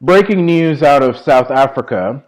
Breaking news out of South Africa.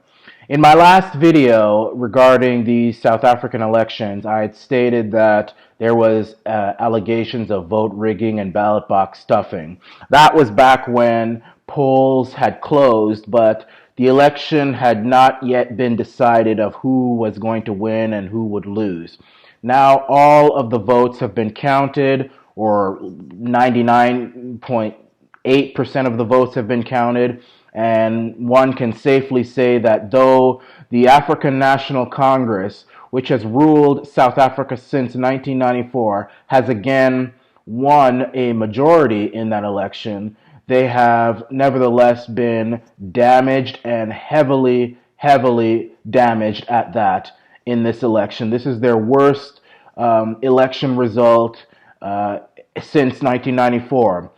In my last video regarding the South African elections, I had stated that there was allegations of vote rigging and ballot box stuffing. That was back when polls had closed, but the election had not yet been decided of who was going to win and who would lose. Now all of the votes have been counted, or 99.8% of the votes have been counted, and one can safely say that though the African National Congress, which has ruled South Africa since 1994, has again won a majority in that election, they have nevertheless been damaged, and heavily, heavily damaged at that in this election. This is their worst election result since 1994.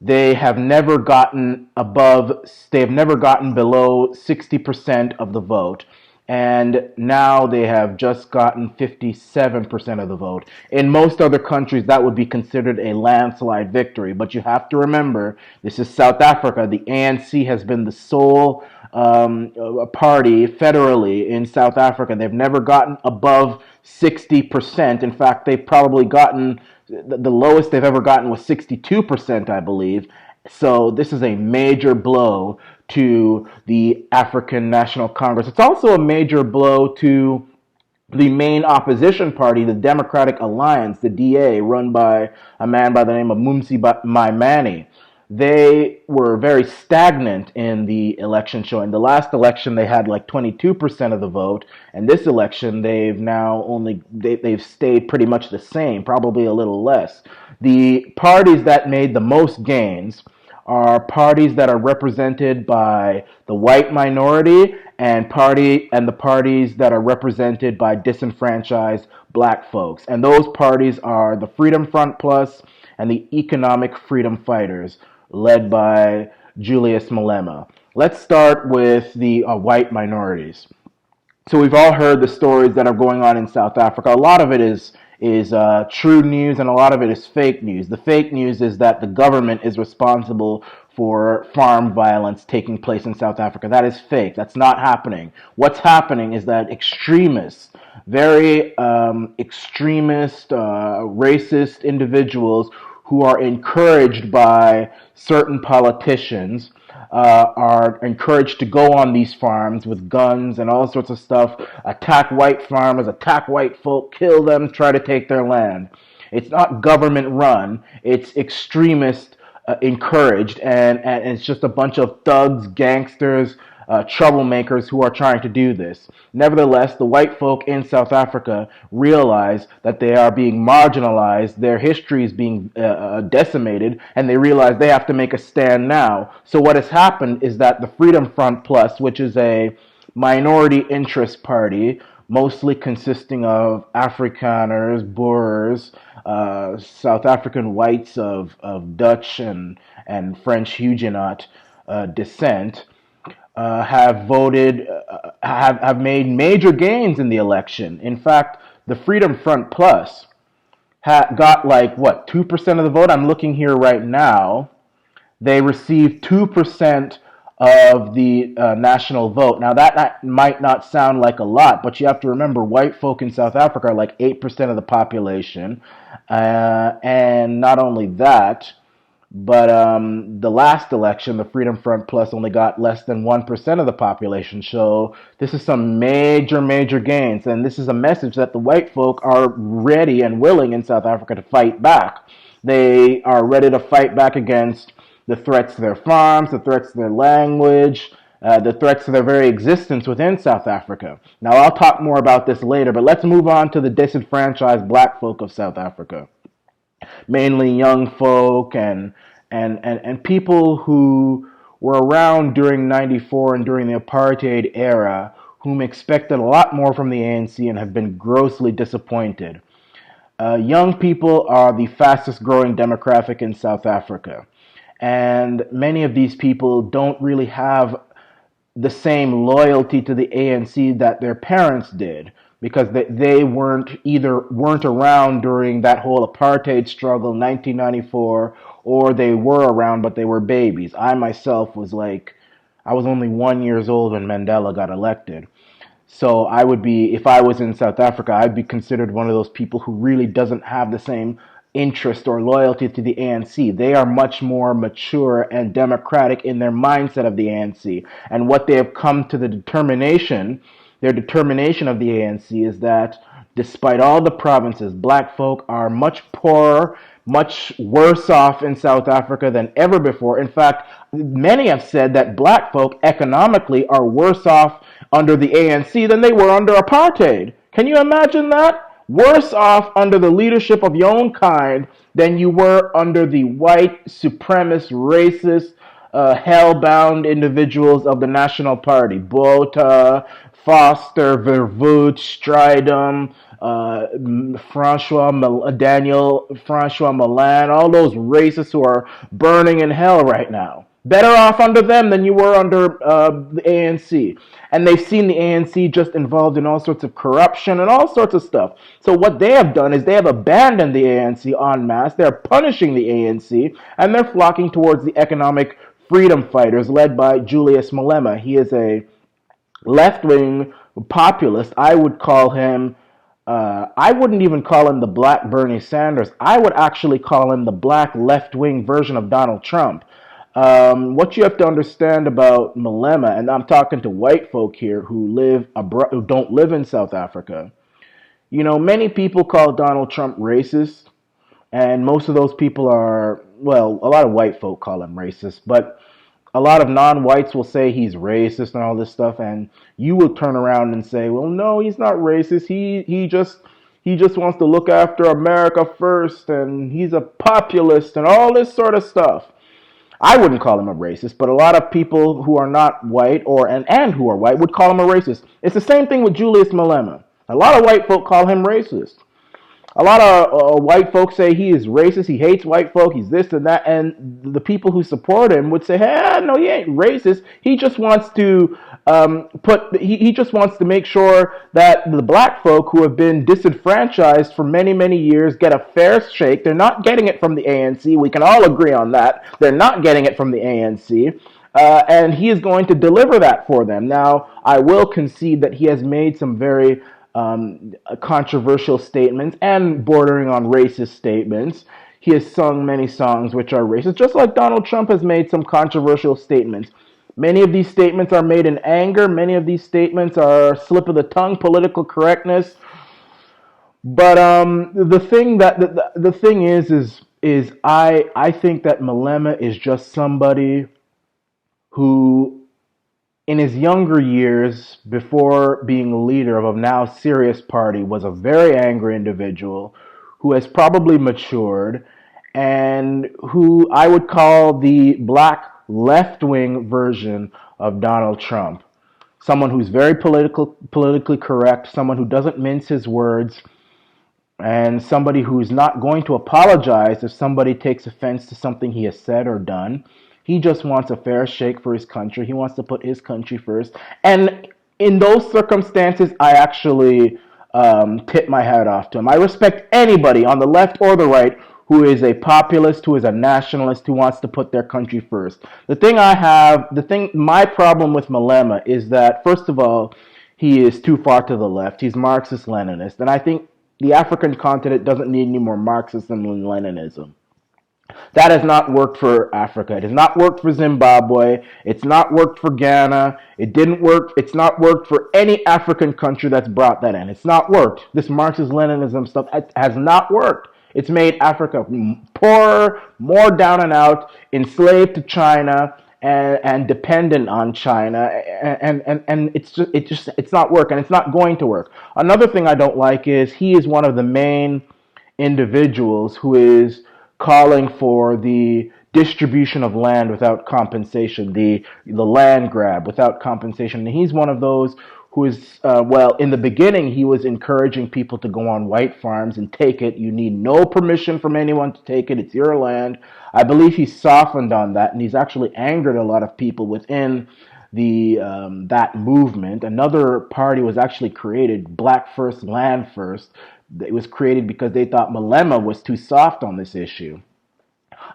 They have never gotten below 60% of the vote. And now they have just gotten 57% of the vote. In most other countries, that would be considered a landslide victory. But you have to remember, this is South Africa. The ANC has been the sole party federally in South Africa. They've never gotten above 60%. In fact, they've probably gotten the lowest they've ever gotten was 62%, I believe. So this is a major blow to the African National Congress. It's also a major blow to the main opposition party, the Democratic Alliance, the DA, run by a man by the name of Mumsi Maimane. They were very stagnant in the election showing. The last election they had like 22% of the vote, and this election they've stayed pretty much the same, probably a little less. The parties that made the most gains are parties that are represented by the white minority, and the parties that are represented by disenfranchised black folks. And those parties are the Freedom Front Plus and the Economic Freedom Fighters, led by Julius Malema. Let's start with the white minorities. So we've all heard the stories that are going on in South Africa. A lot of it is true news, and a lot of it is fake news. The fake news is that the government is responsible for farm violence taking place in South Africa. That is fake. That's not happening. What's happening is that extremists, very extremist, racist individuals who are encouraged by certain politicians are encouraged to go on these farms with guns and all sorts of stuff, attack white farmers, attack white folk, kill them, try to take their land. It's not government run, it's extremist encouraged, and it's just a bunch of thugs, gangsters, troublemakers who are trying to do this. Nevertheless, the white folk in South Africa realize that they are being marginalized, their history is being decimated, and they realize they have to make a stand now. So what has happened is that the Freedom Front Plus, which is a minority interest party, mostly consisting of Afrikaners, Boers, South African whites of Dutch and French Huguenot descent, have made major gains in the election. In fact, the Freedom Front Plus got like what 2% of the vote. I'm looking here right now. They received 2% of the national vote. Now that might not sound like a lot, but you have to remember white folk in South Africa are like 8% of the population, and not only that, but the last election, the Freedom Front Plus only got less than 1% of the population. So this is some major, major gains. And this is a message that the white folk are ready and willing in South Africa to fight back. They are ready to fight back against the threats to their farms, the threats to their language, the threats to their very existence within South Africa. Now, I'll talk more about this later, but let's move on to the disenfranchised black folk of South Africa. Mainly young folk and people who were around during 94 and during the apartheid era, whom expected a lot more from the ANC and have been grossly disappointed. Young people are the fastest growing demographic in South Africa, and many of these people don't really have the same loyalty to the ANC that their parents did, because they weren't around during that whole apartheid struggle 1994, or they were around but they were babies. I myself was like I was only 1 year old when Mandela got elected. So I would be, if I was in South Africa, I'd be considered one of those people who really doesn't have the same interest or loyalty to the ANC. They are much more mature and democratic in their mindset of the ANC. And what they have come to the determination, their determination of the ANC is that despite all the provinces, black folk are much poorer, much worse off in South Africa than ever before. In fact, many have said that black folk economically are worse off under the ANC than they were under apartheid. Can you imagine that? Worse off under the leadership of your own kind than you were under the white supremacist, racist, hell-bound individuals of the National Party. Botha, Foster, Verwoerd, Stridham, Daniel, Francois Milan, all those racists who are burning in hell right now. Better off under them than you were under the ANC. And they've seen the ANC just involved in all sorts of corruption and all sorts of stuff. So what they have done is they have abandoned the ANC en masse. They're punishing the ANC, and they're flocking towards the economic freedom fighters led by Julius Malema. He is a left-wing populist. I would call him, I wouldn't even call him the black Bernie Sanders. I would actually call him the black left-wing version of Donald Trump. What you have to understand about Malema, and I'm talking to white folk here who live abroad, who don't live in South Africa. You know, many people call Donald Trump racist, and most of those people are, well, a lot of white folk call him racist, but a lot of non-whites will say he's racist and all this stuff, and you will turn around and say, well, no, he's not racist. He just wants to look after America first, and he's a populist and all this sort of stuff. I wouldn't call him a racist, but a lot of people who are not white and who are white would call him a racist. It's the same thing with Julius Malema. A lot of white folk call him racist. A lot of white folks say he is racist, he hates white folk, he's this and that, and the people who support him would say, hey, no, he ain't racist. He just wants to he just wants to make sure that the black folk who have been disenfranchised for many, many years get a fair shake. They're not getting it from the ANC. We can all agree on that. They're not getting it from the ANC. And he is going to deliver that for them. Now, I will concede that he has made some very controversial statements and bordering on racist statements. He has sung many songs which are racist, just like Donald Trump has made some controversial statements. Many of these statements are made in anger. Many of these statements are slip of the tongue, political correctness. But the thing is I think that Malema is just somebody who in his younger years, before being a leader of a now serious party, was a very angry individual who has probably matured and who I would call the black left-wing version of Donald Trump. Someone who's very politically correct, someone who doesn't mince his words, and somebody who's not going to apologize if somebody takes offense to something he has said or done. He just wants a fair shake for his country. He wants to put his country first. And in those circumstances, I actually tip my hat off to him. I respect anybody on the left or the right who is a populist, who is a nationalist, who wants to put their country first. My problem with Malema is that, first of all, he is too far to the left. He's Marxist-Leninist. And I think the African continent doesn't need any more Marxism and Leninism. That has not worked for Africa. It has not worked for Zimbabwe. It's not worked for Ghana. It didn't work. It's not worked for any African country that's brought that in. It's not worked. This Marxist-Leninism stuff has not worked. It's made Africa poorer, more down and out, enslaved to China, and dependent on China, and it's not working. It's not going to work. Another thing I don't like is he is one of the main individuals who is calling for the distribution of land without compensation, the land grab without compensation. And he's one of those who is, in the beginning, he was encouraging people to go on white farms and take it. You need no permission from anyone to take it. It's your land. I believe he's softened on that, and he's actually angered a lot of people within the that movement. Another party was actually created, Black First, Land First. It was created because they thought Malema was too soft on this issue.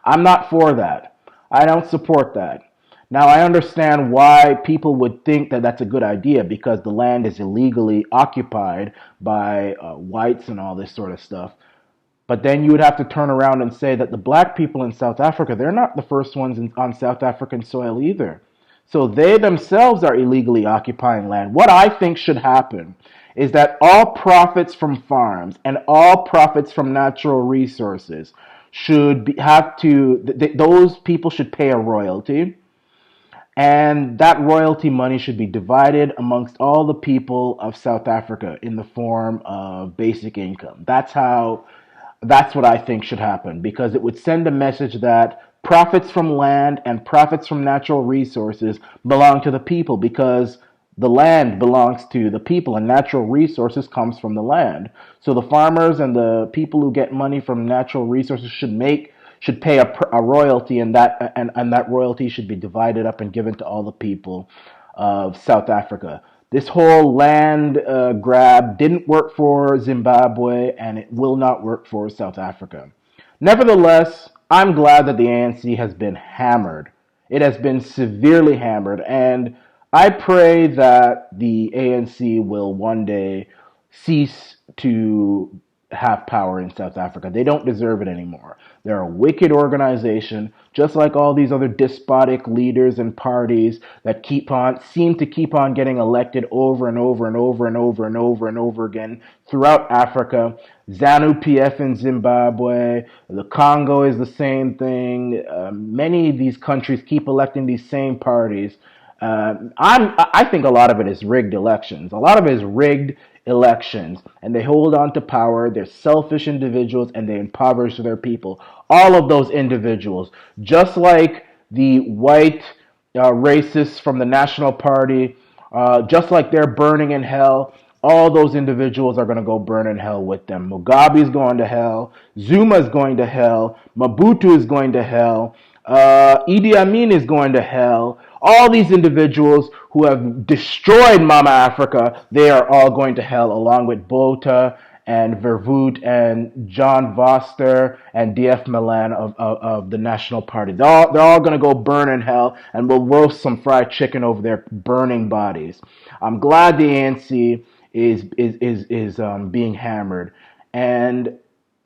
I'm not for that. I don't support that. Now, I understand why people would think that that's a good idea because the land is illegally occupied by whites and all this sort of stuff. But then you would have to turn around and say that the black people in South Africa, they're not the first ones on South African soil either. So they themselves are illegally occupying land. What I think should happen is that all profits from farms and all profits from natural resources have to, those people should pay a royalty, and that royalty money should be divided amongst all the people of South Africa in the form of basic income. That's what I think should happen because it would send a message that profits from land and profits from natural resources belong to the people because the land belongs to the people and natural resources comes from the land. So the farmers and the people who get money from natural resources should pay a royalty, and that royalty should be divided up and given to all the people of South Africa. This whole land grab didn't work for Zimbabwe, and it will not work for South Africa. Nevertheless, I'm glad that the ANC has been hammered. It has been severely hammered, and I pray that the ANC will one day cease to have power in South Africa. They don't deserve it anymore. They're a wicked organization, just like all these other despotic leaders and parties that seem to keep on getting elected over and over and over and over and over and over again throughout Africa. ZANU PF in Zimbabwe, the Congo is the same thing. Many of these countries keep electing these same parties. I think a lot of it is rigged elections. A lot of it is rigged elections, and they hold on to power. They're selfish individuals, and they impoverish their people. All of those individuals, just like the white racists from the National Party, just like they're burning in hell. All those individuals are going to go burn in hell with them. Mugabe is going to hell. Zuma is going to hell. Mobutu is going to hell. Idi Amin is going to hell. All these individuals who have destroyed Mama Africa, they are all going to hell, along with Botha and Verwoerd and John Voster and DF Milan of the National Party. They're all going to go burn in hell, and we'll roast some fried chicken over their burning bodies. I'm glad the ANC is being hammered, and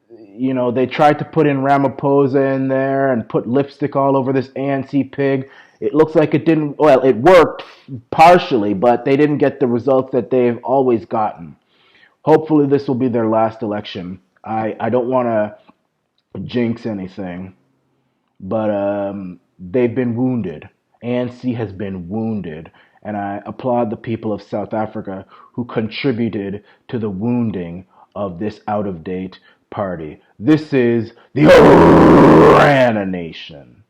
they tried to put in Ramaphosa in there and put lipstick all over this ANC pig. It looks like it didn't, well, it worked partially, but they didn't get the results that they've always gotten. Hopefully this will be their last election. I don't want to jinx anything, but they've been wounded. ANC has been wounded, and I applaud the people of South Africa who contributed to the wounding of this out-of-date party. This is the Orana Nation.